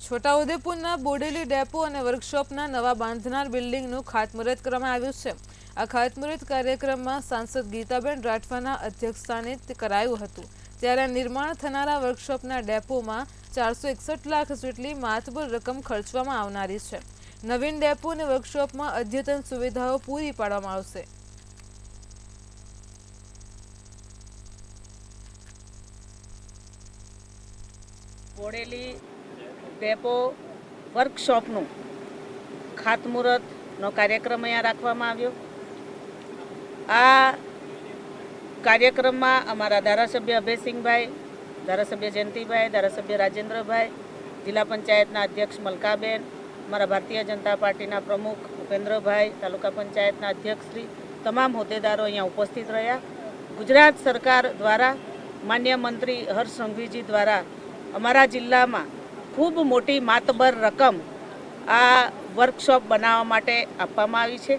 છોટાઉદેપુરના Bodeli depot અને વર્કશોપના નવા બાંધનાર બિલ્ડિંગનું ખાતમુહૂર્ત કરવામાં આવ્યું છે। આ ખાતમુહૂર્ત કાર્યક્રમમાં સાંસદ ગીતાબેન રાઠવાના અધ્યક્ષસ્થાને કરાયું હતું। ત્યારે નિર્માણ થનારા વર્કશોપના ડેપોમાં 461 લાખ જેટલી માતબર રકમ ખર્ચવામાં આવનારી છે। નવીન ડેપો અને વર્કશોપમાં અદ્યતન સુવિધાઓ પૂરી પાડવામાં આવશે। બોડેલી ડેપો વર્કશોપનું ખાતમુહૂર્તનો કાર્યક્રમ અહીંયા રાખવામાં આવ્યો। આ કાર્યક્રમમાં અમારા ધારાસભ્ય અભયસિંહભાઈ, ધારાસભ્ય જયંતિભાઈ, ધારાસભ્ય રાજેન્દ્રભાઈ, જિલ્લા પંચાયતના અધ્યક્ષ મલકાબેન, અમારા ભારતીય જનતા પાર્ટીના પ્રમુખ ઉપેન્દ્રભાઈ, તાલુકા પંચાયતના અધ્યક્ષશ્રી, તમામ હોદ્દેદારો અહીંયા ઉપસ્થિત રહ્યા। ગુજરાત સરકાર દ્વારા માન્ય મંત્રી હર્ષ સંઘવીજી દ્વારા અમારા જિલ્લામાં ખૂબ મોટી માતબર રકમ આ વર્કશોપ બનાવવા માટે આપવામાં આવી છે।